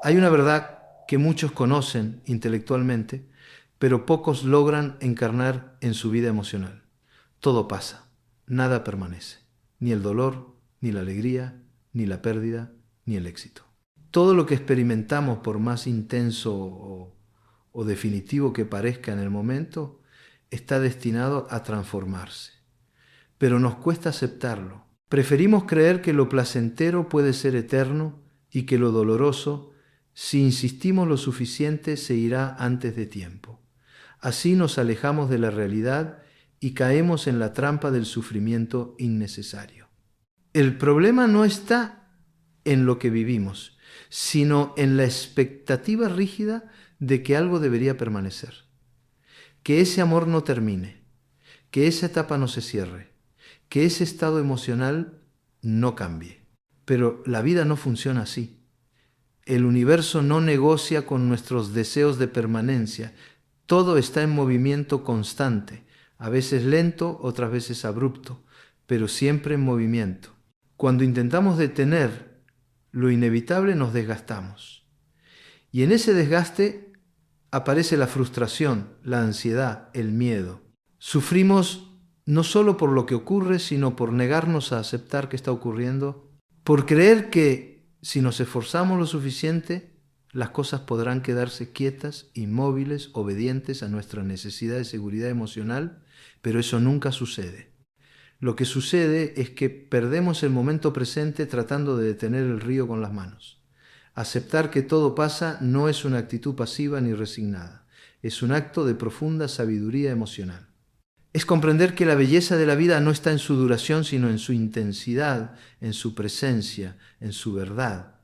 Hay una verdad que muchos conocen intelectualmente, pero pocos logran encarnar en su vida emocional. Todo pasa, nada permanece, ni el dolor, ni la alegría, ni la pérdida, ni el éxito. Todo lo que experimentamos, por más intenso o definitivo que parezca en el momento, está destinado a transformarse. Pero nos cuesta aceptarlo. Preferimos creer que lo placentero puede ser eterno y que lo doloroso, si insistimos lo suficiente, se irá antes de tiempo. Así nos alejamos de la realidad y caemos en la trampa del sufrimiento innecesario. El problema no está en lo que vivimos, sino en la expectativa rígida de que algo debería permanecer, que ese amor no termine, que esa etapa no se cierre, que ese estado emocional no cambie. Pero la vida no funciona así. El universo no negocia con nuestros deseos de permanencia. Todo está en movimiento constante, a veces lento, otras veces abrupto, pero siempre en movimiento. Cuando intentamos detener lo inevitable, nos desgastamos. Y en ese desgaste aparece la frustración, la ansiedad, el miedo. Sufrimos no solo por lo que ocurre, sino por negarnos a aceptar que está ocurriendo, por creer que si nos esforzamos lo suficiente, las cosas podrán quedarse quietas, inmóviles, obedientes a nuestra necesidad de seguridad emocional, pero eso nunca sucede. Lo que sucede es que perdemos el momento presente tratando de detener el río con las manos. Aceptar que todo pasa no es una actitud pasiva ni resignada, es un acto de profunda sabiduría emocional. Es comprender que la belleza de la vida no está en su duración, sino en su intensidad, en su presencia, en su verdad.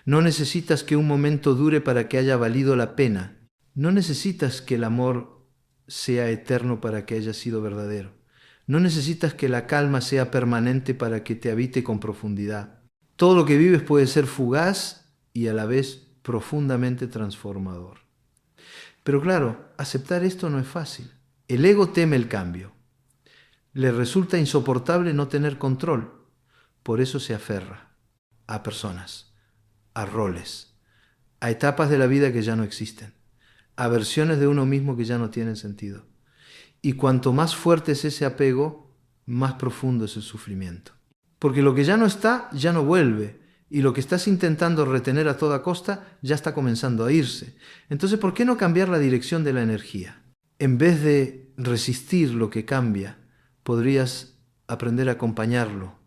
No necesitas que un momento dure para que haya valido la pena. No necesitas que el amor sea eterno para que haya sido verdadero. No necesitas que la calma sea permanente para que te habite con profundidad. Todo lo que vives puede ser fugaz y a la vez profundamente transformador. Pero claro, aceptar esto no es fácil. El ego teme el cambio. Le resulta insoportable no tener control. Por eso se aferra a personas, a roles, a etapas de la vida que ya no existen, a versiones de uno mismo que ya no tienen sentido. Y cuanto más fuerte es ese apego, más profundo es el sufrimiento. Porque lo que ya no está, ya no vuelve. Y lo que estás intentando retener a toda costa, ya está comenzando a irse. Entonces, ¿por qué no cambiar la dirección de la energía? En vez de resistir lo que cambia, podrías aprender a acompañarlo,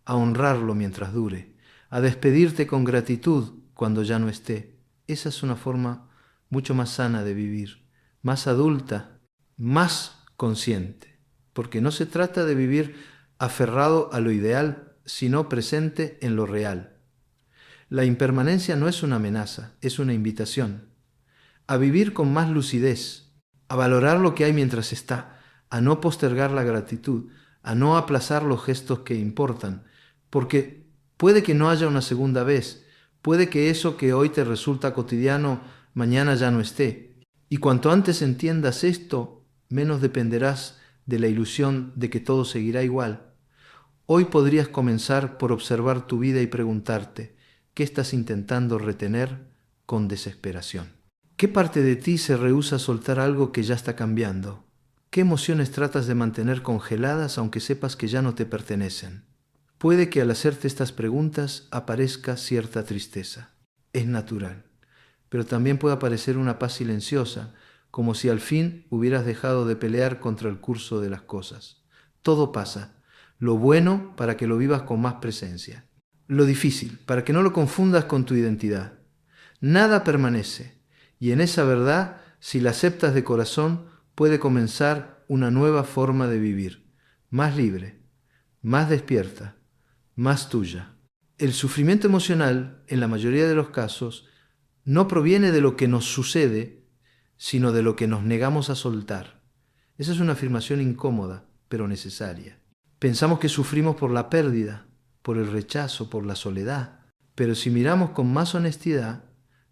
a honrarlo mientras dure, a despedirte con gratitud cuando ya no esté. Esa es una forma mucho más sana de vivir, más adulta, más consciente, porque no se trata de vivir aferrado a lo ideal, sino presente en lo real. La impermanencia no es una amenaza, es una invitación a vivir con más lucidez, a valorar lo que hay mientras está, a no postergar la gratitud, a no aplazar los gestos que importan, porque puede que no haya una segunda vez, puede que eso que hoy te resulta cotidiano mañana ya no esté. Y cuanto antes entiendas esto, menos dependerás de la ilusión de que todo seguirá igual. Hoy podrías comenzar por observar tu vida y preguntarte, ¿qué estás intentando retener con desesperación? ¿Qué parte de ti se rehúsa a soltar algo que ya está cambiando? ¿Qué emociones tratas de mantener congeladas aunque sepas que ya no te pertenecen? Puede que al hacerte estas preguntas aparezca cierta tristeza. Es natural, pero también puede aparecer una paz silenciosa, como si al fin hubieras dejado de pelear contra el curso de las cosas. Todo pasa, lo bueno para que lo vivas con más presencia, lo difícil para que no lo confundas con tu identidad. Nada permanece, y en esa verdad, si la aceptas de corazón, puede comenzar una nueva forma de vivir, más libre, más despierta, más tuya. El sufrimiento emocional, en la mayoría de los casos, no proviene de lo que nos sucede, sino de lo que nos negamos a soltar. Esa es una afirmación incómoda, pero necesaria. Pensamos que sufrimos por la pérdida, por el rechazo, por la soledad, pero si miramos con más honestidad,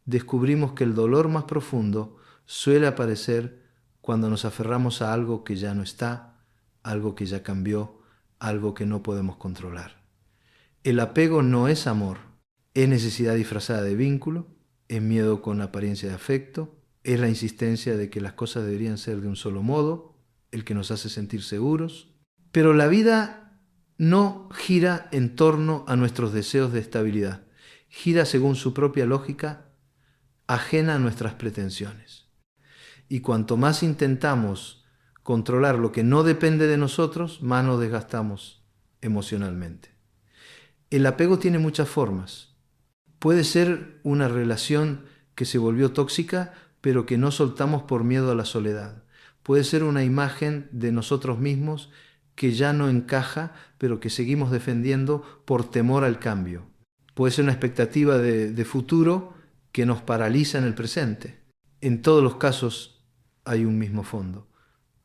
descubrimos que el dolor más profundo suele aparecer cuando nos aferramos a algo que ya no está, algo que ya cambió, algo que no podemos controlar. El apego no es amor, es necesidad disfrazada de vínculo, es miedo con apariencia de afecto, es la insistencia de que las cosas deberían ser de un solo modo, el que nos hace sentir seguros. Pero la vida no gira en torno a nuestros deseos de estabilidad, gira según su propia lógica, ajena a nuestras pretensiones. Y cuanto más intentamos controlar lo que no depende de nosotros, más nos desgastamos emocionalmente. El apego tiene muchas formas. Puede ser una relación que se volvió tóxica, pero que no soltamos por miedo a la soledad. Puede ser una imagen de nosotros mismos que ya no encaja, pero que seguimos defendiendo por temor al cambio. Puede ser una expectativa de futuro que nos paraliza en el presente. En todos los casos hay un mismo fondo,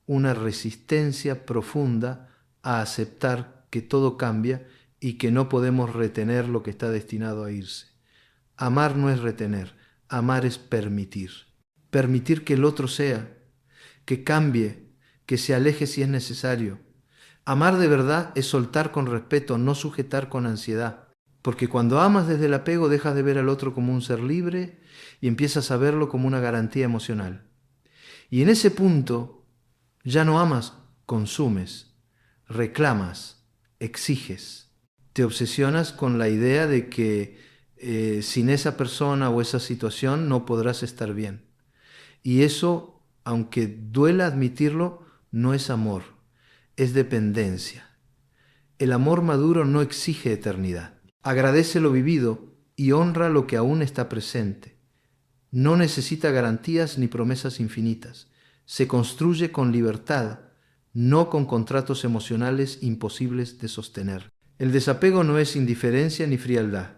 una resistencia profunda a aceptar que todo cambia y que no podemos retener lo que está destinado a irse. Amar no es retener, amar es permitir. Permitir que el otro sea, que cambie, que se aleje si es necesario. Amar de verdad es soltar con respeto, no sujetar con ansiedad. Porque cuando amas desde el apego dejas de ver al otro como un ser libre y empiezas a verlo como una garantía emocional. Y en ese punto ya no amas, consumes, reclamas, exiges. Te obsesionas con la idea de que sin esa persona o esa situación no podrás estar bien. Y eso, aunque duela admitirlo, no es amor, es dependencia. El amor maduro no exige eternidad. Agradece lo vivido y honra lo que aún está presente. No necesita garantías ni promesas infinitas. Se construye con libertad, no con contratos emocionales imposibles de sostener. El desapego no es indiferencia ni frialdad.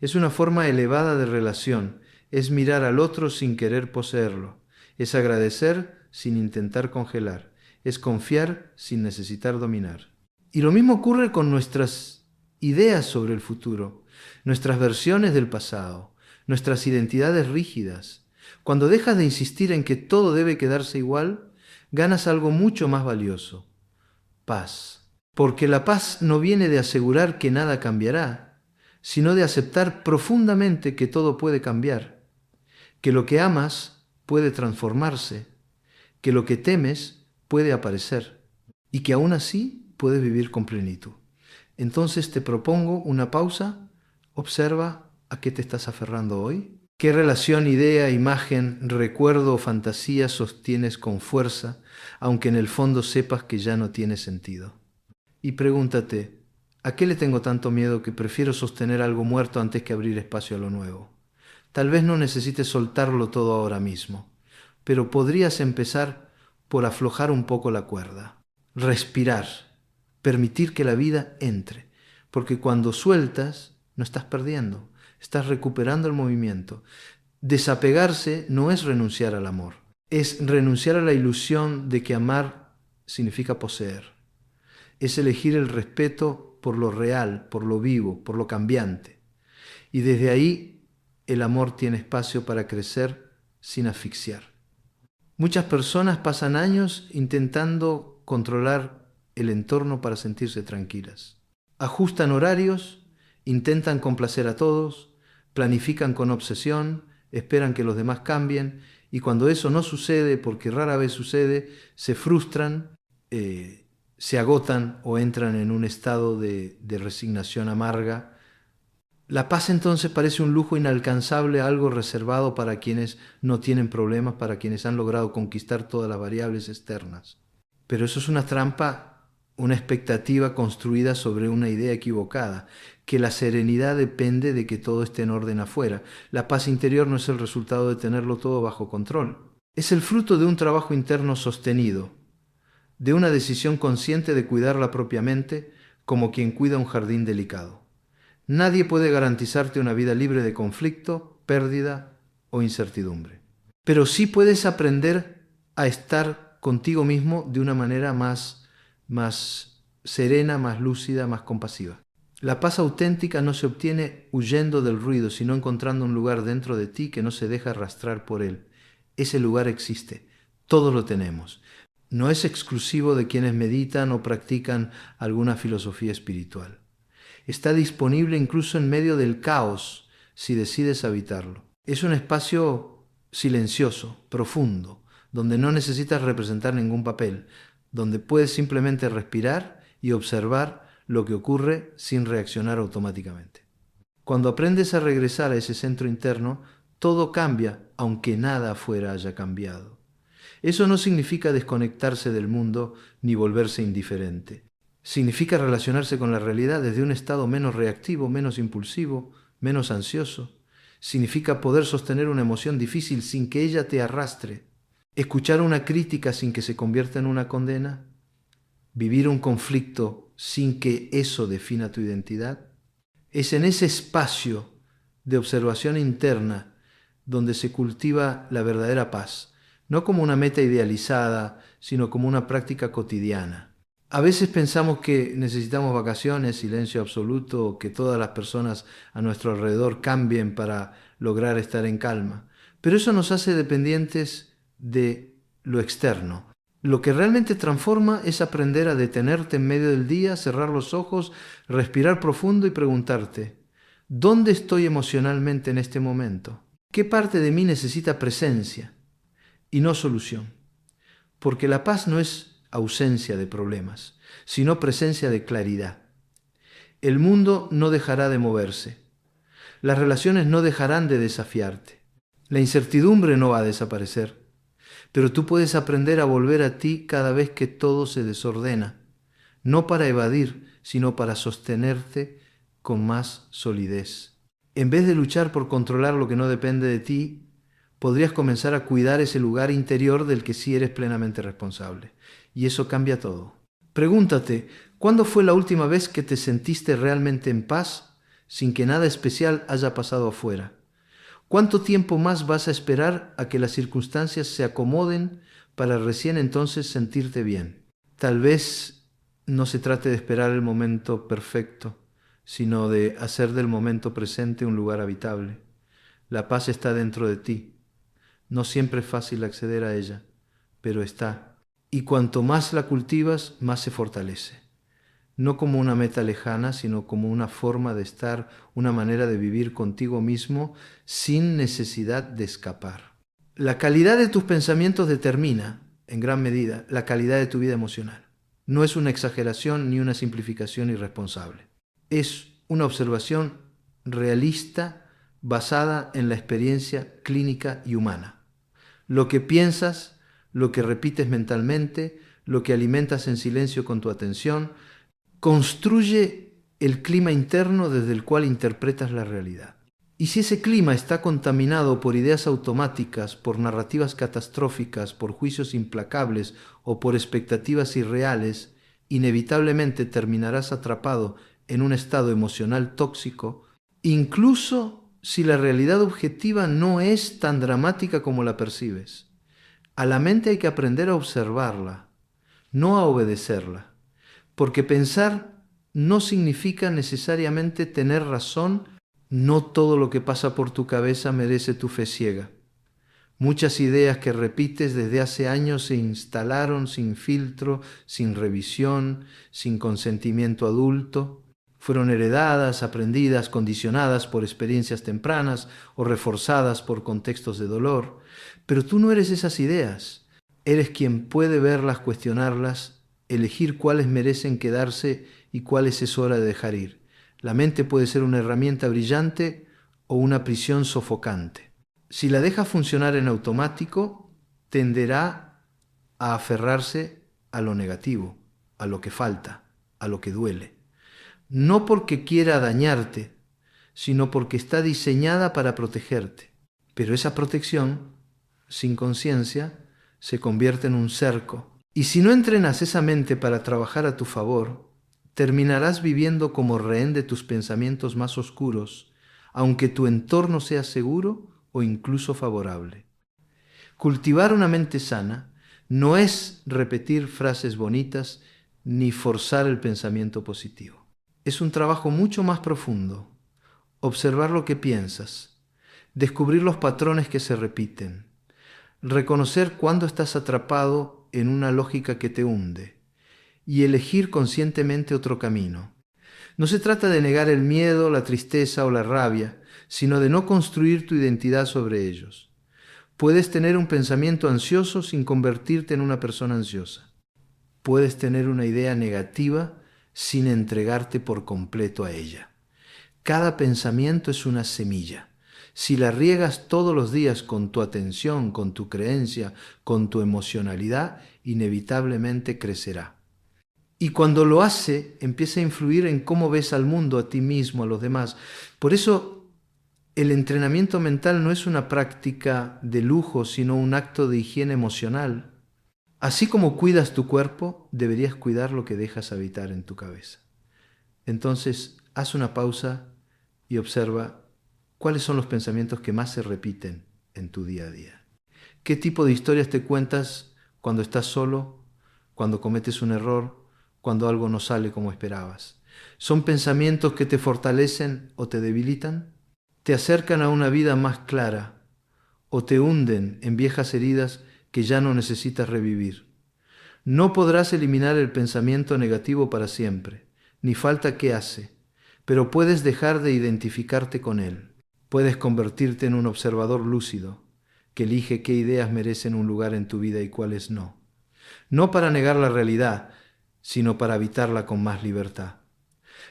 Es una forma elevada de relación. Es mirar al otro sin querer poseerlo. Es agradecer sin intentar congelar. Es confiar sin necesitar dominar. Y lo mismo ocurre con nuestras ideas sobre el futuro, nuestras versiones del pasado, nuestras identidades rígidas. Cuando dejas de insistir en que todo debe quedarse igual, ganas algo mucho más valioso: paz. Porque la paz no viene de asegurar que nada cambiará, sino de aceptar profundamente que todo puede cambiar, que lo que amas puede transformarse, que lo que temes puede aparecer y que aún así puedes vivir con plenitud. Entonces te propongo una pausa, observa a qué te estás aferrando hoy, qué relación, idea, imagen, recuerdo o fantasía sostienes con fuerza, aunque en el fondo sepas que ya no tiene sentido. Y pregúntate, ¿a qué le tengo tanto miedo que prefiero sostener algo muerto antes que abrir espacio a lo nuevo? Tal vez no necesites soltarlo todo ahora mismo, pero podrías empezar por aflojar un poco la cuerda, respirar, permitir que la vida entre, porque cuando sueltas no estás perdiendo, estás recuperando el movimiento. Desapegarse no es renunciar al amor, es renunciar a la ilusión de que amar significa poseer. Es elegir el respeto por lo real, por lo vivo, por lo cambiante. Y desde ahí el amor tiene espacio para crecer sin asfixiar. Muchas personas pasan años intentando controlar el entorno para sentirse tranquilas. Ajustan horarios, intentan complacer a todos, planifican con obsesión, esperan que los demás cambien y cuando eso no sucede, porque rara vez sucede, se frustran, se agotan o entran en un estado de resignación amarga. La paz entonces parece un lujo inalcanzable, algo reservado para quienes no tienen problemas, para quienes han logrado conquistar todas las variables externas. Pero eso es una trampa, una expectativa construida sobre una idea equivocada, que la serenidad depende de que todo esté en orden afuera. La paz interior no es el resultado de tenerlo todo bajo control. Es el fruto de un trabajo interno sostenido, de una decisión consciente de cuidar la propia mente como quien cuida un jardín delicado. Nadie puede garantizarte una vida libre de conflicto, pérdida o incertidumbre. Pero sí puedes aprender a estar contigo mismo de una manera más serena, más lúcida, más compasiva. La paz auténtica no se obtiene huyendo del ruido, sino encontrando un lugar dentro de ti que no se deja arrastrar por él. Ese lugar existe, todos lo tenemos. No es exclusivo de quienes meditan o practican alguna filosofía espiritual. Está disponible incluso en medio del caos si decides habitarlo. Es un espacio silencioso, profundo, donde no necesitas representar ningún papel, donde puedes simplemente respirar y observar lo que ocurre sin reaccionar automáticamente. Cuando aprendes a regresar a ese centro interno, todo cambia, aunque nada afuera haya cambiado. Eso no significa desconectarse del mundo ni volverse indiferente. Significa relacionarse con la realidad desde un estado menos reactivo, menos impulsivo, menos ansioso. Significa poder sostener una emoción difícil sin que ella te arrastre. Escuchar una crítica sin que se convierta en una condena. Vivir un conflicto sin que eso defina tu identidad. Es en ese espacio de observación interna donde se cultiva la verdadera paz, no como una meta idealizada, sino como una práctica cotidiana. A veces pensamos que necesitamos vacaciones, silencio absoluto, o que todas las personas a nuestro alrededor cambien para lograr estar en calma, pero eso nos hace dependientes de lo externo. Lo que realmente transforma es aprender a detenerte en medio del día, cerrar los ojos, respirar profundo y preguntarte, ¿dónde estoy emocionalmente en este momento? ¿Qué parte de mí necesita presencia y no solución? Porque la paz no es ausencia de problemas, sino presencia de claridad. El mundo no dejará de moverse. Las relaciones no dejarán de desafiarte. La incertidumbre no va a desaparecer. Pero tú puedes aprender a volver a ti cada vez que todo se desordena, no para evadir, sino para sostenerte con más solidez. En vez de luchar por controlar lo que no depende de ti, podrías comenzar a cuidar ese lugar interior del que sí eres plenamente responsable. Y eso cambia todo. Pregúntate, ¿cuándo fue la última vez que te sentiste realmente en paz sin que nada especial haya pasado afuera? ¿Cuánto tiempo más vas a esperar a que las circunstancias se acomoden para recién entonces sentirte bien? Tal vez no se trate de esperar el momento perfecto, sino de hacer del momento presente un lugar habitable. La paz está dentro de ti. No siempre es fácil acceder a ella, pero está. Y cuanto más la cultivas, más se fortalece. No como una meta lejana, sino como una forma de estar, una manera de vivir contigo mismo sin necesidad de escapar. La calidad de tus pensamientos determina, en gran medida, la calidad de tu vida emocional. No es una exageración ni una simplificación irresponsable. Es una observación realista basada en la experiencia clínica y humana. Lo que piensas, lo que repites mentalmente, lo que alimentas en silencio con tu atención, construye el clima interno desde el cual interpretas la realidad. Y si ese clima está contaminado por ideas automáticas, por narrativas catastróficas, por juicios implacables o por expectativas irreales, inevitablemente terminarás atrapado en un estado emocional tóxico, incluso si la realidad objetiva no es tan dramática como la percibes. A la mente hay que aprender a observarla, no a obedecerla. Porque pensar no significa necesariamente tener razón. No todo lo que pasa por tu cabeza merece tu fe ciega. Muchas ideas que repites desde hace años se instalaron sin filtro, sin revisión, sin consentimiento adulto. Fueron heredadas, aprendidas, condicionadas por experiencias tempranas o reforzadas por contextos de dolor. Pero tú no eres esas ideas. Eres quien puede verlas, cuestionarlas, elegir cuáles merecen quedarse y cuáles es hora de dejar ir. La mente puede ser una herramienta brillante o una prisión sofocante. Si la dejas funcionar en automático, tenderá a aferrarse a lo negativo, a lo que falta, a lo que duele. No porque quiera dañarte, sino porque está diseñada para protegerte. Pero esa protección, sin conciencia, se convierte en un cerco. Y si no entrenas esa mente para trabajar a tu favor, terminarás viviendo como rehén de tus pensamientos más oscuros, aunque tu entorno sea seguro o incluso favorable. Cultivar una mente sana no es repetir frases bonitas ni forzar el pensamiento positivo. Es un trabajo mucho más profundo. Observar lo que piensas, descubrir los patrones que se repiten, reconocer cuándo estás atrapado en una lógica que te hunde y elegir conscientemente otro camino. No se trata de negar el miedo, la tristeza o la rabia, sino de no construir tu identidad sobre ellos. Puedes tener un pensamiento ansioso sin convertirte en una persona ansiosa. Puedes tener una idea negativa sin entregarte por completo a ella. Cada pensamiento es una semilla. Si la riegas todos los días con tu atención, con tu creencia, con tu emocionalidad, inevitablemente crecerá. Y cuando lo hace, empieza a influir en cómo ves al mundo, a ti mismo, a los demás. Por eso, el entrenamiento mental no es una práctica de lujo, sino un acto de higiene emocional. Así como cuidas tu cuerpo, deberías cuidar lo que dejas habitar en tu cabeza. Entonces, haz una pausa y observa cuáles son los pensamientos que más se repiten en tu día a día. ¿Qué tipo de historias te cuentas cuando estás solo, cuando cometes un error, cuando algo no sale como esperabas? ¿Son pensamientos que te fortalecen o te debilitan? ¿Te acercan a una vida más clara o te hunden en viejas heridas que ya no necesitas revivir? No podrás eliminar el pensamiento negativo para siempre, ni falta que hace, pero puedes dejar de identificarte con él. Puedes convertirte en un observador lúcido, que elige qué ideas merecen un lugar en tu vida y cuáles no. No para negar la realidad, sino para habitarla con más libertad.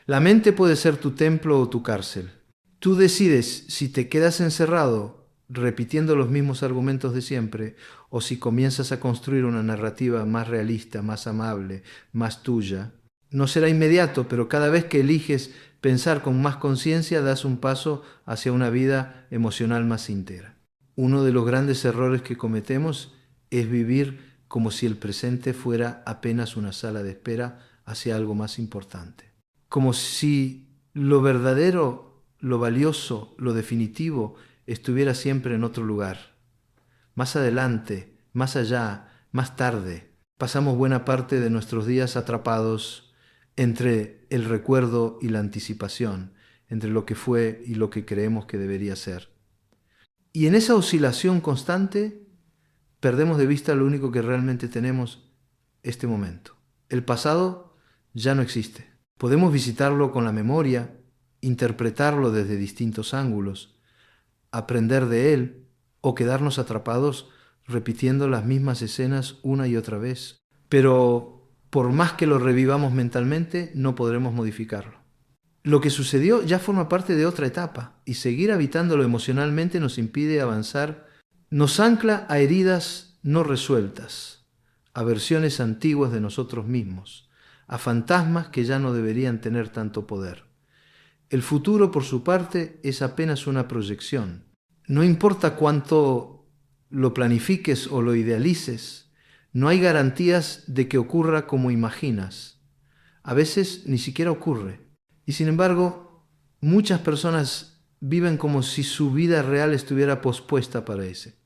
La mente puede ser tu templo o tu cárcel. Tú decides si te quedas encerrado repitiendo los mismos argumentos de siempre o si comienzas a construir una narrativa más realista, más amable, más tuya. No será inmediato, pero cada vez que eliges pensar con más conciencia das un paso hacia una vida emocional más íntegra. Uno de los grandes errores que cometemos es vivir como si el presente fuera apenas una sala de espera hacia algo más importante. Como si lo verdadero, lo valioso, lo definitivo estuviera siempre en otro lugar. Más adelante, más allá, más tarde. Pasamos buena parte de nuestros días atrapados entre el recuerdo y la anticipación, entre lo que fue y lo que creemos que debería ser. Y en esa oscilación constante perdemos de vista lo único que realmente tenemos, este momento. El pasado ya no existe. Podemos visitarlo con la memoria, interpretarlo desde distintos ángulos, aprender de él o quedarnos atrapados repitiendo las mismas escenas una y otra vez. Pero por más que lo revivamos mentalmente, no podremos modificarlo. Lo que sucedió ya forma parte de otra etapa y seguir habitándolo emocionalmente nos impide avanzar, nos ancla a heridas no resueltas, a versiones antiguas de nosotros mismos, a fantasmas que ya no deberían tener tanto poder. El futuro, por su parte, es apenas una proyección. No importa cuánto lo planifiques o lo idealices, no hay garantías de que ocurra como imaginas. A veces ni siquiera ocurre. Y sin embargo, muchas personas viven como si su vida real estuviera pospuesta para ese,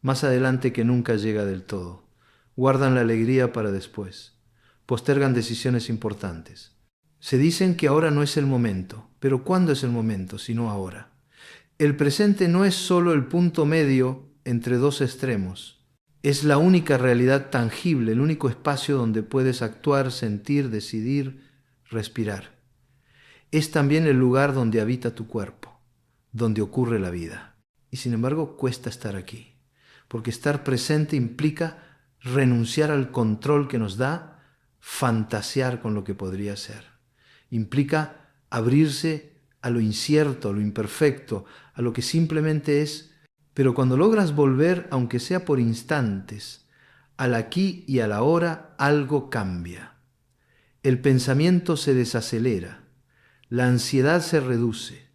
más adelante que nunca llega del todo. Guardan la alegría para después. Postergan decisiones importantes. Se dicen que ahora no es el momento, pero ¿cuándo es el momento sino ahora? El presente no es solo el punto medio entre dos extremos. Es la única realidad tangible, el único espacio donde puedes actuar, sentir, decidir, respirar. Es también el lugar donde habita tu cuerpo, donde ocurre la vida. Y sin embargo, cuesta estar aquí, porque estar presente implica renunciar al control que nos da fantasear con lo que podría ser. Implica abrirse a lo incierto, a lo imperfecto, a lo que simplemente es, pero cuando logras volver, aunque sea por instantes, al aquí y a la ahora, algo cambia. El pensamiento se desacelera, la ansiedad se reduce,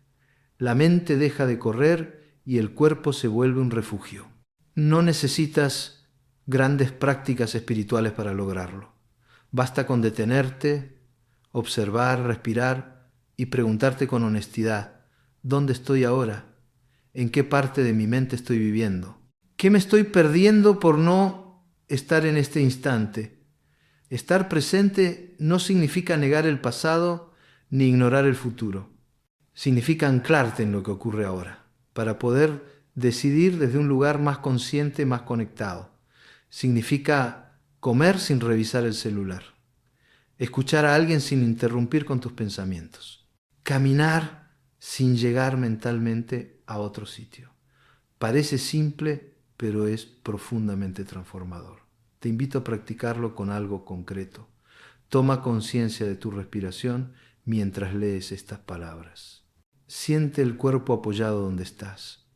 la mente deja de correr y el cuerpo se vuelve un refugio. No necesitas grandes prácticas espirituales para lograrlo. Basta con detenerte, observar, respirar y preguntarte con honestidad, ¿dónde estoy ahora? ¿En qué parte de mi mente estoy viviendo? ¿Qué me estoy perdiendo por no estar en este instante? Estar presente no significa negar el pasado ni ignorar el futuro. Significa anclarte en lo que ocurre ahora, para poder decidir desde un lugar más consciente, más conectado. Significa comer sin revisar el celular. Escuchar a alguien sin interrumpir con tus pensamientos. caminar sin llegar mentalmente a otro sitio. Parece simple, pero es profundamente transformador. Te invito a practicarlo con algo concreto. Toma conciencia de tu respiración mientras lees estas palabras. Siente el cuerpo apoyado donde estás.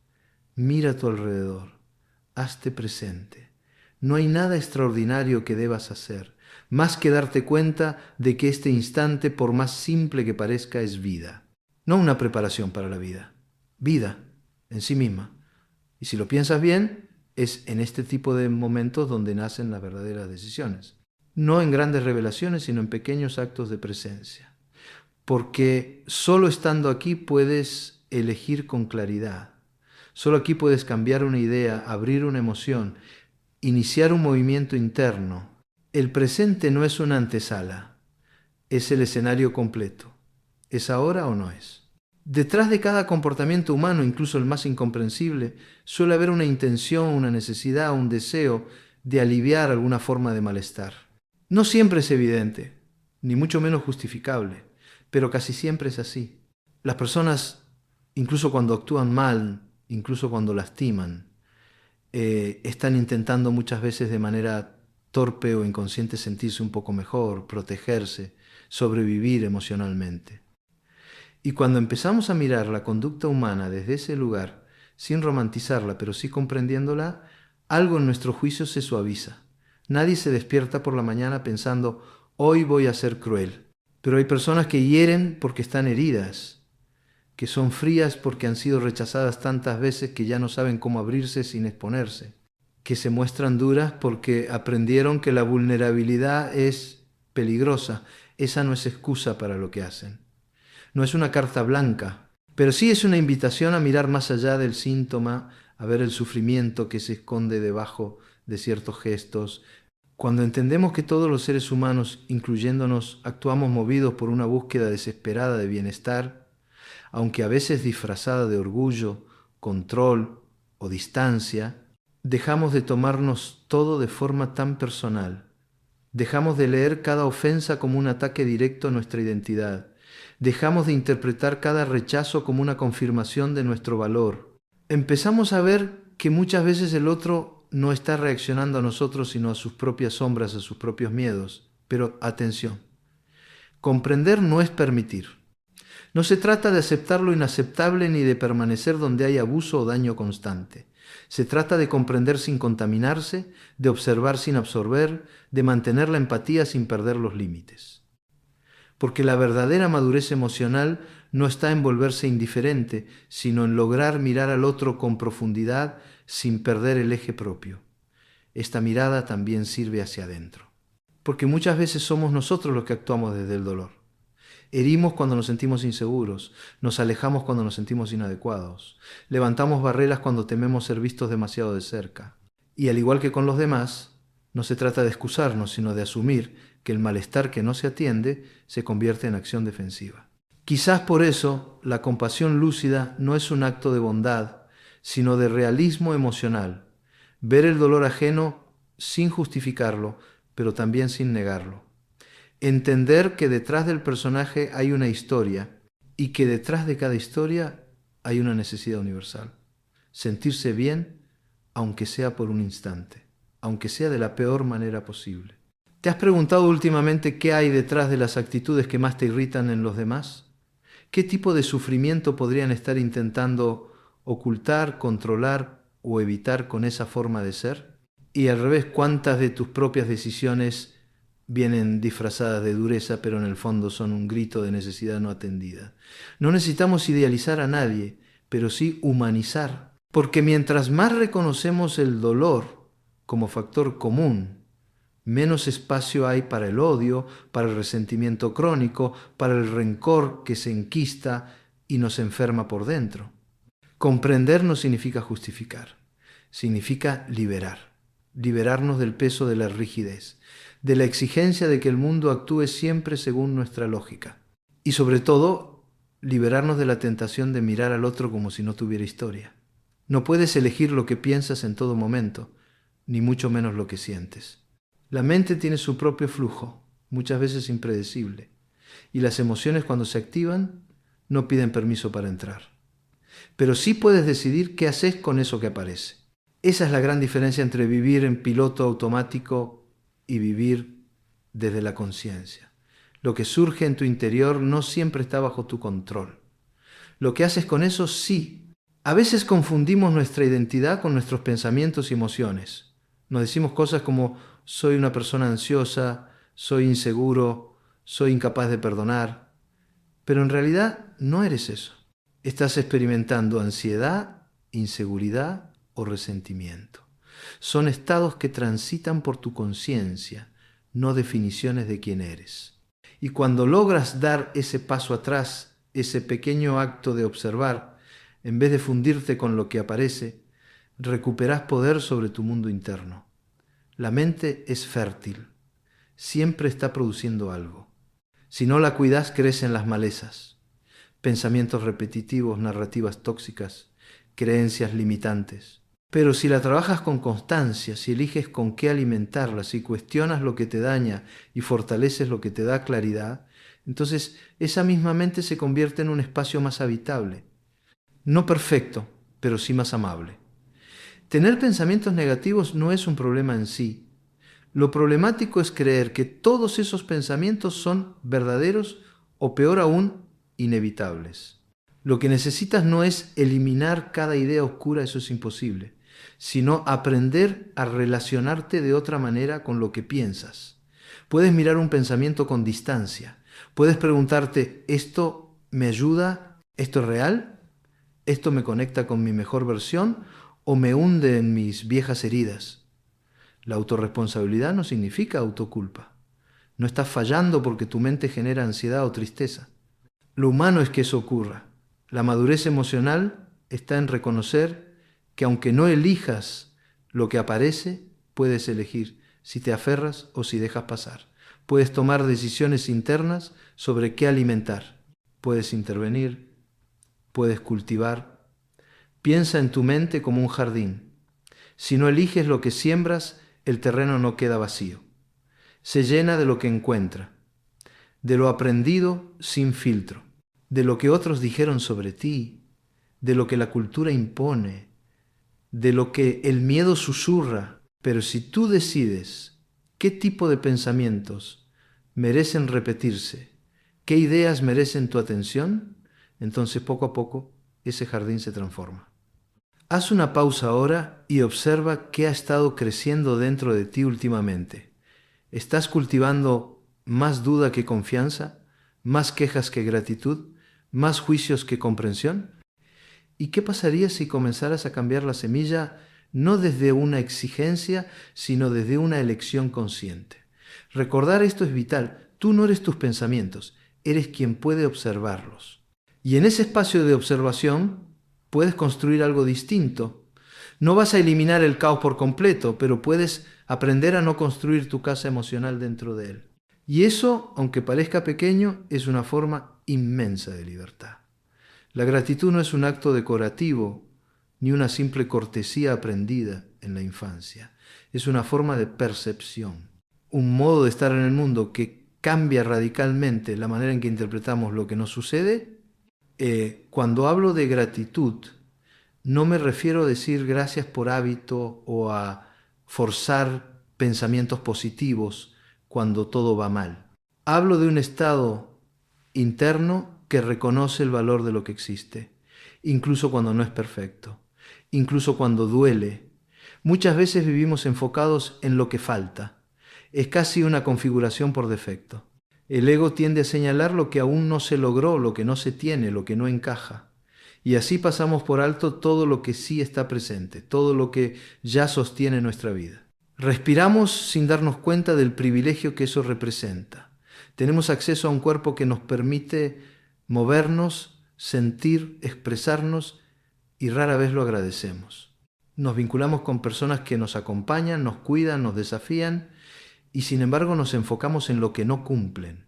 Mira a tu alrededor. Hazte presente. No hay nada extraordinario que debas hacer, más que darte cuenta de que este instante, por más simple que parezca, es vida. No una preparación para la vida. Vida en sí misma. Y si lo piensas bien, es en este tipo de momentos donde nacen las verdaderas decisiones. No en grandes revelaciones, sino en pequeños actos de presencia. Porque solo estando aquí puedes elegir con claridad. Solo aquí puedes cambiar una idea, abrir una emoción, iniciar un movimiento interno. El presente no es una antesala, es el escenario completo. ¿Es ahora o no es? Detrás de cada comportamiento humano, incluso el más incomprensible, suele haber una intención, una necesidad, un deseo de aliviar alguna forma de malestar. No siempre es evidente, ni mucho menos justificable, pero casi siempre es así. Las personas, incluso cuando actúan mal, incluso cuando lastiman, están intentando muchas veces de manera torpe o inconsciente sentirse un poco mejor, protegerse, sobrevivir emocionalmente. Y cuando empezamos a mirar la conducta humana desde ese lugar, sin romantizarla, pero sí comprendiéndola, algo en nuestro juicio se suaviza. Nadie se despierta por la mañana pensando, hoy voy a ser cruel. Pero hay personas que hieren porque están heridas, que son frías porque han sido rechazadas tantas veces que ya no saben cómo abrirse sin exponerse, que se muestran duras porque aprendieron que la vulnerabilidad es peligrosa. Esa no es excusa para lo que hacen. No es una carta blanca, pero sí es una invitación a mirar más allá del síntoma, a ver el sufrimiento que se esconde debajo de ciertos gestos. Cuando entendemos que todos los seres humanos, incluyéndonos, actuamos movidos por una búsqueda desesperada de bienestar, aunque a veces disfrazada de orgullo, control o distancia, dejamos de tomarnos todo de forma tan personal. Dejamos de leer cada ofensa como un ataque directo a nuestra identidad. Dejamos de interpretar cada rechazo como una confirmación de nuestro valor. Empezamos a ver que muchas veces el otro no está reaccionando a nosotros, sino a sus propias sombras, a sus propios miedos. Pero atención, comprender no es permitir. No se trata de aceptar lo inaceptable ni de permanecer donde hay abuso o daño constante. Se trata de comprender sin contaminarse, de observar sin absorber, de mantener la empatía sin perder los límites. Porque la verdadera madurez emocional no está en volverse indiferente, sino en lograr mirar al otro con profundidad sin perder el eje propio. Esta mirada también sirve hacia adentro. Porque muchas veces somos nosotros los que actuamos desde el dolor. Herimos cuando nos sentimos inseguros, nos alejamos cuando nos sentimos inadecuados, levantamos barreras cuando tememos ser vistos demasiado de cerca. Y al igual que con los demás, no se trata de excusarnos, sino de asumir que el malestar que no se atiende se convierte en acción defensiva. Quizás por eso la compasión lúcida no es un acto de bondad, sino de realismo emocional, ver el dolor ajeno sin justificarlo, pero también sin negarlo. Entender que detrás del personaje hay una historia y que detrás de cada historia hay una necesidad universal. Sentirse bien, aunque sea por un instante, aunque sea de la peor manera posible. ¿Te has preguntado últimamente qué hay detrás de las actitudes que más te irritan en los demás? ¿Qué tipo de sufrimiento podrían estar intentando ocultar, controlar o evitar con esa forma de ser? Y al revés, ¿cuántas de tus propias decisiones vienen disfrazadas de dureza, pero en el fondo son un grito de necesidad no atendida? No necesitamos idealizar a nadie, pero sí humanizar, porque mientras más reconocemos el dolor como factor común, menos espacio hay para el odio, para el resentimiento crónico, para el rencor que se enquista y nos enferma por dentro. Comprender no significa justificar, significa liberar. Liberarnos del peso de la rigidez, de la exigencia de que el mundo actúe siempre según nuestra lógica. Y sobre todo, liberarnos de la tentación de mirar al otro como si no tuviera historia. No puedes elegir lo que piensas en todo momento, ni mucho menos lo que sientes. La mente tiene su propio flujo, muchas veces impredecible, y las emociones cuando se activan no piden permiso para entrar. Pero sí puedes decidir qué haces con eso que aparece. Esa es la gran diferencia entre vivir en piloto automático y vivir desde la conciencia. Lo que surge en tu interior no siempre está bajo tu control. Lo que haces con eso sí. A veces confundimos nuestra identidad con nuestros pensamientos y emociones. Nos decimos cosas como soy una persona ansiosa, soy inseguro, soy incapaz de perdonar. Pero en realidad no eres eso. Estás experimentando ansiedad, inseguridad o resentimiento. Son estados que transitan por tu conciencia, no definiciones de quién eres. Y cuando logras dar ese paso atrás, ese pequeño acto de observar, en vez de fundirte con lo que aparece, recuperas poder sobre tu mundo interno. La mente es fértil, siempre está produciendo algo. Si no la cuidas, crecen las malezas, pensamientos repetitivos, narrativas tóxicas, creencias limitantes. Pero si la trabajas con constancia, si eliges con qué alimentarla, si cuestionas lo que te daña y fortaleces lo que te da claridad, entonces esa misma mente se convierte en un espacio más habitable. No perfecto, pero sí más amable. Tener pensamientos negativos no es un problema en sí. Lo problemático es creer que todos esos pensamientos son verdaderos o, peor aún, inevitables. Lo que necesitas no es eliminar cada idea oscura, eso es imposible, sino aprender a relacionarte de otra manera con lo que piensas. Puedes mirar un pensamiento con distancia. Puedes preguntarte, ¿esto me ayuda? ¿Esto es real? ¿Esto me conecta con mi mejor versión o me hunde en mis viejas heridas? La autorresponsabilidad no significa autoculpa. No estás fallando porque tu mente genera ansiedad o tristeza. Lo humano es que eso ocurra. La madurez emocional está en reconocer que aunque no elijas lo que aparece, puedes elegir si te aferras o si dejas pasar. Puedes tomar decisiones internas sobre qué alimentar. Puedes intervenir, puedes cultivar. Piensa en tu mente como un jardín. Si no eliges lo que siembras, el terreno no queda vacío. Se llena de lo que encuentra, de lo aprendido sin filtro, de lo que otros dijeron sobre ti, de lo que la cultura impone, de lo que el miedo susurra. Pero si tú decides qué tipo de pensamientos merecen repetirse, qué ideas merecen tu atención, entonces poco a poco ese jardín se transforma. Haz una pausa ahora y observa qué ha estado creciendo dentro de ti últimamente. ¿Estás cultivando más duda que confianza? ¿Más quejas que gratitud? ¿Más juicios que comprensión? ¿Y qué pasaría si comenzaras a cambiar la semilla no desde una exigencia, sino desde una elección consciente? Recordar esto es vital. Tú no eres tus pensamientos, eres quien puede observarlos. Y en ese espacio de observación puedes construir algo distinto. No vas a eliminar el caos por completo, pero puedes aprender a no construir tu casa emocional dentro de él. Y eso, aunque parezca pequeño, es una forma inmensa de libertad. La gratitud no es un acto decorativo, ni una simple cortesía aprendida en la infancia. Es una forma de percepción, un modo de estar en el mundo que cambia radicalmente la manera en que interpretamos lo que nos sucede. Cuando hablo de gratitud, no me refiero a decir gracias por hábito o a forzar pensamientos positivos cuando todo va mal. Hablo de un estado interno que reconoce el valor de lo que existe, incluso cuando no es perfecto, incluso cuando duele. Muchas veces vivimos enfocados en lo que falta. Es casi una configuración por defecto. El ego tiende a señalar lo que aún no se logró, lo que no se tiene, lo que no encaja. Y así pasamos por alto todo lo que sí está presente, todo lo que ya sostiene nuestra vida. Respiramos sin darnos cuenta del privilegio que eso representa. Tenemos acceso a un cuerpo que nos permite movernos, sentir, expresarnos y rara vez lo agradecemos. Nos vinculamos con personas que nos acompañan, nos cuidan, nos desafían y sin embargo nos enfocamos en lo que no cumplen.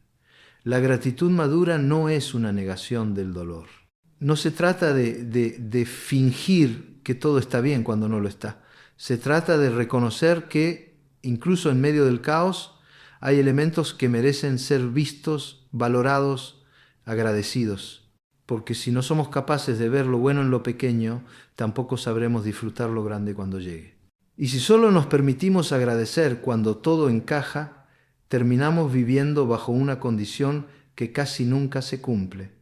La gratitud madura no es una negación del dolor. No se trata de fingir que todo está bien cuando no lo está. Se trata de reconocer que, incluso en medio del caos, hay elementos que merecen ser vistos, valorados, agradecidos. porque si no somos capaces de ver lo bueno en lo pequeño, tampoco sabremos disfrutar lo grande cuando llegue. Y si solo nos permitimos agradecer cuando todo encaja, terminamos viviendo bajo una condición que casi nunca se cumple.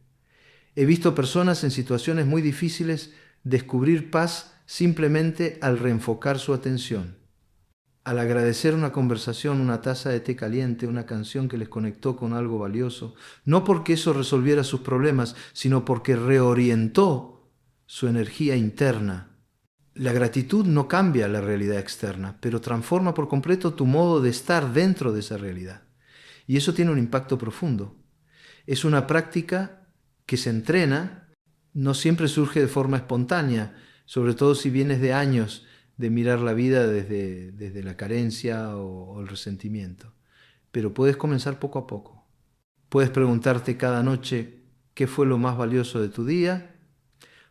He visto personas en situaciones muy difíciles descubrir paz simplemente al reenfocar su atención. Al agradecer una conversación, una taza de té caliente, una canción que les conectó con algo valioso, no porque eso resolviera sus problemas, sino porque reorientó su energía interna. La gratitud no cambia la realidad externa, pero transforma por completo tu modo de estar dentro de esa realidad. Y eso tiene un impacto profundo. Es una práctica que se entrena, no siempre surge de forma espontánea, sobre todo si vienes de años de mirar la vida desde la carencia o el resentimiento. Pero puedes comenzar poco a poco. Puedes preguntarte cada noche qué fue lo más valioso de tu día.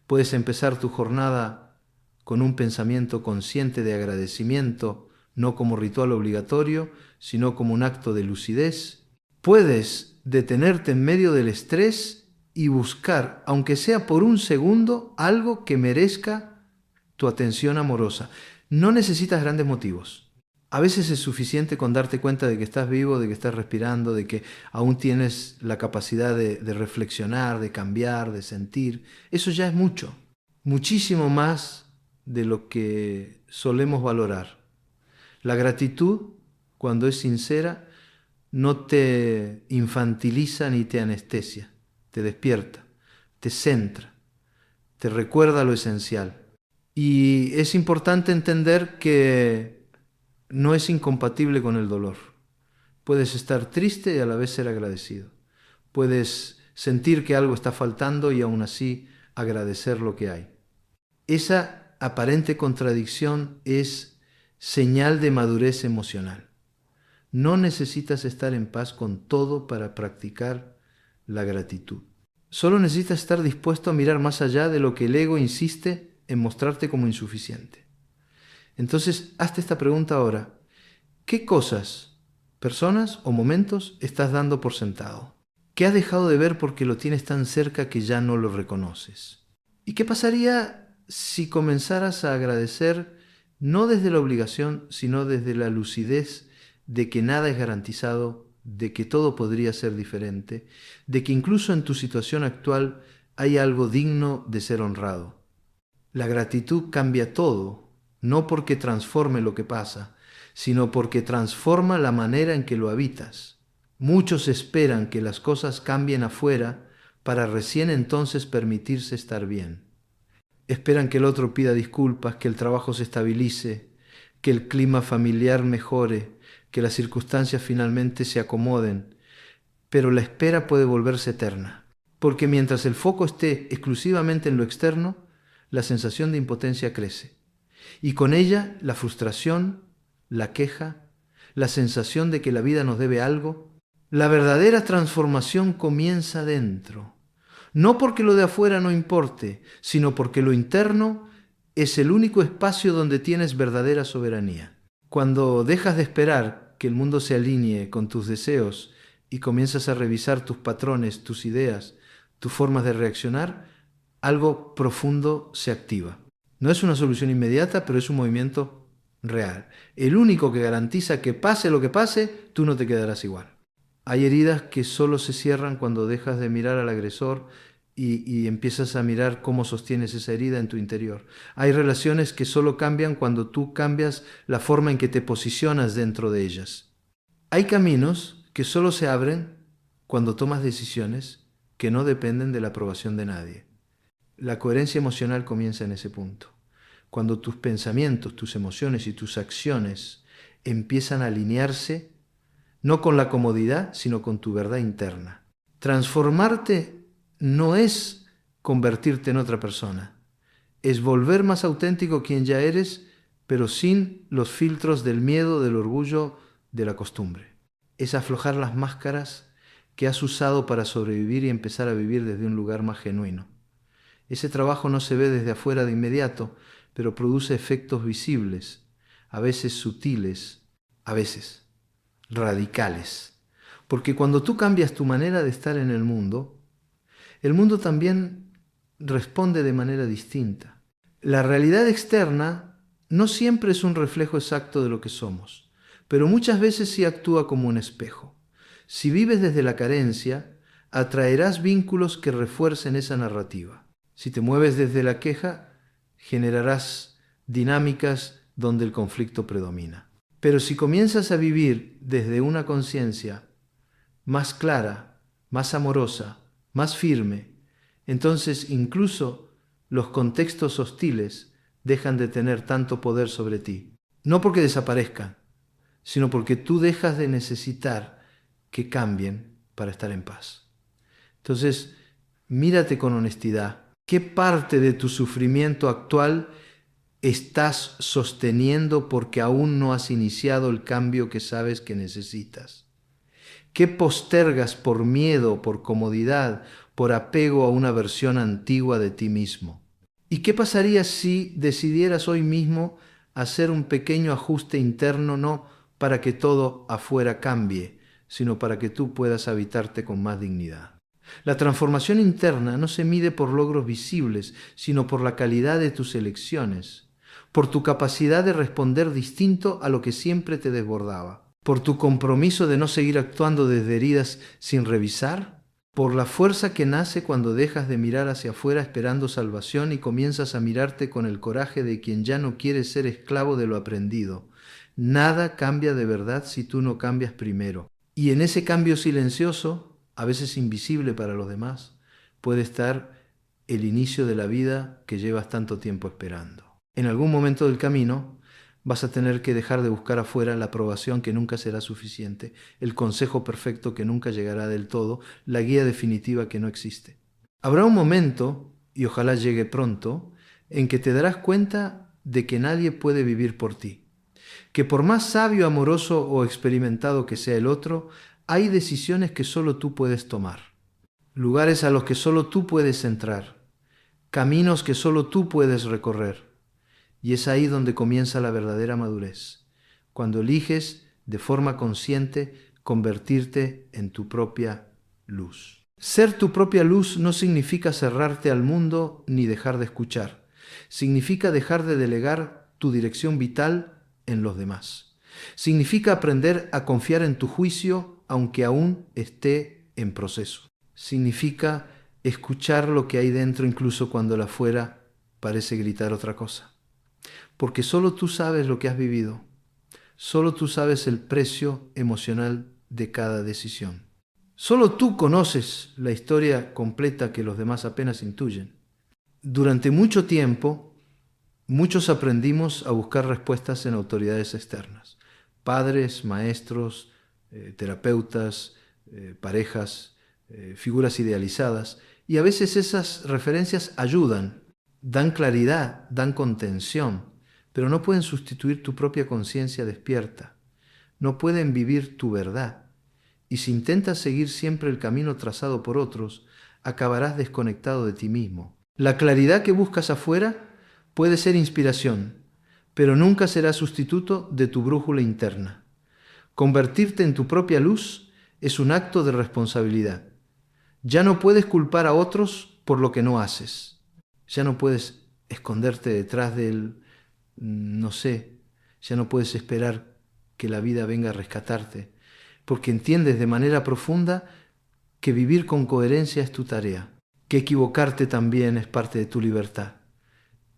Puedes empezar tu jornada con un pensamiento consciente de agradecimiento, no como ritual obligatorio, sino como un acto de lucidez. Puedes detenerte en medio del estrés y buscar, aunque sea por un segundo, algo que merezca tu atención amorosa. No necesitas grandes motivos. A veces es suficiente con darte cuenta de que estás vivo, de que estás respirando, de que aún tienes la capacidad de reflexionar, de cambiar, de sentir. Eso ya es mucho, muchísimo más de lo que solemos valorar. La gratitud, cuando es sincera, no te infantiliza ni te anestesia, te despierta, te centra, te recuerda lo esencial. Y es importante entender que no es incompatible con el dolor. Puedes estar triste y a la vez ser agradecido. Puedes sentir que algo está faltando y aún así agradecer lo que hay. Esa aparente contradicción es señal de madurez emocional. No necesitas estar en paz con todo para practicar la gratitud. Solo necesitas estar dispuesto a mirar más allá de lo que el ego insiste en mostrarte como insuficiente. Entonces, hazte esta pregunta ahora. ¿Qué cosas, personas o momentos estás dando por sentado? ¿Qué has dejado de ver porque lo tienes tan cerca que ya no lo reconoces? ¿Y qué pasaría si comenzaras a agradecer no desde la obligación, sino desde la lucidez de que nada es garantizado, de que todo podría ser diferente, de que incluso en tu situación actual hay algo digno de ser honrado? La gratitud cambia todo, no porque transforme lo que pasa, sino porque transforma la manera en que lo habitas. Muchos esperan que las cosas cambien afuera para recién entonces permitirse estar bien. Esperan que el otro pida disculpas, que el trabajo se estabilice, que el clima familiar mejore, que las circunstancias finalmente se acomoden. Pero la espera puede volverse eterna, porque mientras el foco esté exclusivamente en lo externo, la sensación de impotencia crece. Y con ella la frustración, la queja, la sensación de que la vida nos debe algo. La verdadera transformación comienza dentro. No porque lo de afuera no importe, sino porque lo interno es el único espacio donde tienes verdadera soberanía. Cuando dejas de esperar que el mundo se alinee con tus deseos y comienzas a revisar tus patrones, tus ideas, tus formas de reaccionar, algo profundo se activa. No es una solución inmediata, pero es un movimiento real. El único que garantiza que pase lo que pase, tú no te quedarás igual. Hay heridas que solo se cierran cuando dejas de mirar al agresor y empiezas a mirar cómo sostienes esa herida en tu interior. Hay relaciones que solo cambian cuando tú cambias la forma en que te posicionas dentro de ellas. Hay caminos que solo se abren cuando tomas decisiones que no dependen de la aprobación de nadie. La coherencia emocional comienza en ese punto. Cuando tus pensamientos, tus emociones y tus acciones empiezan a alinearse no con la comodidad, sino con tu verdad interna. Transformarte no es convertirte en otra persona, es volver más auténtico quien ya eres, pero sin los filtros del miedo, del orgullo, de la costumbre. Es aflojar las máscaras que has usado para sobrevivir y empezar a vivir desde un lugar más genuino. Ese trabajo no se ve desde afuera de inmediato, pero produce efectos visibles, a veces sutiles, a veces radicales. Porque cuando tú cambias tu manera de estar en el mundo, el mundo también responde de manera distinta. La realidad externa no siempre es un reflejo exacto de lo que somos, pero muchas veces sí actúa como un espejo. Si vives desde la carencia, atraerás vínculos que refuercen esa narrativa. Si te mueves desde la queja, generarás dinámicas donde el conflicto predomina. Pero si comienzas a vivir desde una conciencia más clara, más amorosa, más firme, entonces incluso los contextos hostiles dejan de tener tanto poder sobre ti. No porque desaparezcan, sino porque tú dejas de necesitar que cambien para estar en paz. Entonces, mírate con honestidad. ¿Qué parte de tu sufrimiento actual estás sosteniendo porque aún no has iniciado el cambio que sabes que necesitas? ¿Qué postergas por miedo, por comodidad, por apego a una versión antigua de ti mismo? ¿Y qué pasaría si decidieras hoy mismo hacer un pequeño ajuste interno, no para que todo afuera cambie, sino para que tú puedas habitarte con más dignidad? La transformación interna no se mide por logros visibles, sino por la calidad de tus elecciones, por tu capacidad de responder distinto a lo que siempre te desbordaba, por tu compromiso de no seguir actuando desde heridas sin revisar, por la fuerza que nace cuando dejas de mirar hacia afuera esperando salvación y comienzas a mirarte con el coraje de quien ya no quiere ser esclavo de lo aprendido. Nada cambia de verdad si tú no cambias primero. Y en ese cambio silencioso, a veces invisible para los demás, puede estar el inicio de la vida que llevas tanto tiempo esperando. En algún momento del camino vas a tener que dejar de buscar afuera la aprobación que nunca será suficiente, el consejo perfecto que nunca llegará del todo, la guía definitiva que no existe. Habrá un momento, y ojalá llegue pronto, en que te darás cuenta de que nadie puede vivir por ti, que por más sabio, amoroso o experimentado que sea el otro, hay decisiones que solo tú puedes tomar, lugares a los que solo tú puedes entrar, caminos que solo tú puedes recorrer. Y es ahí donde comienza la verdadera madurez, cuando eliges de forma consciente convertirte en tu propia luz. Ser tu propia luz no significa cerrarte al mundo ni dejar de escuchar. Significa dejar de delegar tu dirección vital en los demás. Significa aprender a confiar en tu juicio aunque aún esté en proceso. Significa escuchar lo que hay dentro incluso cuando la afuera parece gritar otra cosa. Porque solo tú sabes lo que has vivido, solo tú sabes el precio emocional de cada decisión. Solo tú conoces la historia completa que los demás apenas intuyen. Durante mucho tiempo, muchos aprendimos a buscar respuestas en autoridades externas. Padres, maestros, terapeutas, parejas, figuras idealizadas. Y a veces esas referencias ayudan, dan claridad, dan contención, pero no pueden sustituir tu propia conciencia despierta. No pueden vivir tu verdad. Y si intentas seguir siempre el camino trazado por otros, acabarás desconectado de ti mismo. La claridad que buscas afuera puede ser inspiración, pero nunca será sustituto de tu brújula interna. Convertirte en tu propia luz es un acto de responsabilidad. Ya no puedes culpar a otros por lo que no haces. Ya no puedes esconderte detrás del no sé, ya no puedes esperar que la vida venga a rescatarte, porque entiendes de manera profunda que vivir con coherencia es tu tarea, que equivocarte también es parte de tu libertad,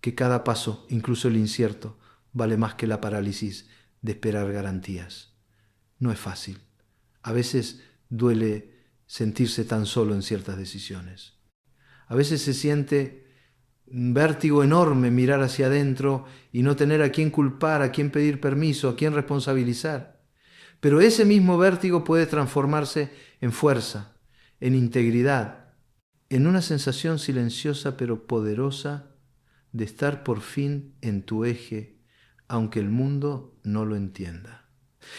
que cada paso, incluso el incierto, vale más que la parálisis de esperar garantías. No es fácil. A veces duele sentirse tan solo en ciertas decisiones. A veces se siente un vértigo enorme mirar hacia adentro y no tener a quién culpar, a quién pedir permiso, a quién responsabilizar. Pero ese mismo vértigo puede transformarse en fuerza, en integridad, en una sensación silenciosa pero poderosa de estar por fin en tu eje, aunque el mundo no lo entienda.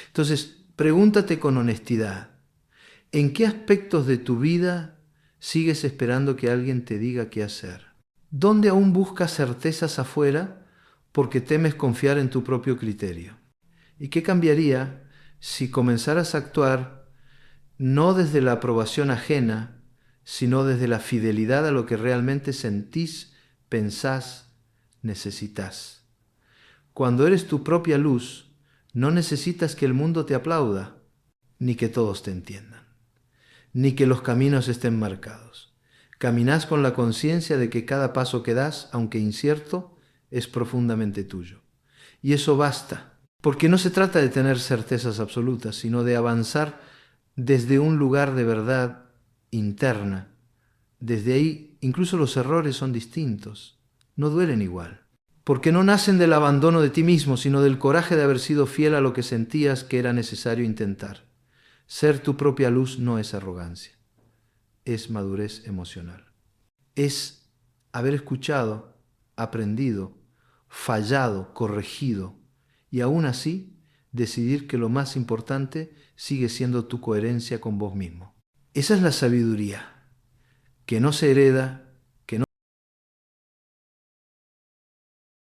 Entonces, pregúntate con honestidad, ¿en qué aspectos de tu vida sigues esperando que alguien te diga qué hacer? ¿Dónde aún buscas certezas afuera porque temes confiar en tu propio criterio? ¿Y qué cambiaría si comenzaras a actuar no desde la aprobación ajena, sino desde la fidelidad a lo que realmente sentís, pensás, necesitas. Cuando eres tu propia luz, no necesitas que el mundo te aplauda, ni que todos te entiendan, ni que los caminos estén marcados. Caminás con la conciencia de que cada paso que das, aunque incierto, es profundamente tuyo. Y eso basta, porque no se trata de tener certezas absolutas, sino de avanzar desde un lugar de verdad interna. Desde ahí, incluso los errores son distintos, no duelen igual, porque no nacen del abandono de ti mismo, sino del coraje de haber sido fiel a lo que sentías que era necesario intentar. Ser tu propia luz no es arrogancia, es madurez emocional. Es haber escuchado, aprendido, fallado, corregido, y aún así decidir que lo más importante sigue siendo tu coherencia con vos mismo. Esa es la sabiduría, que no se hereda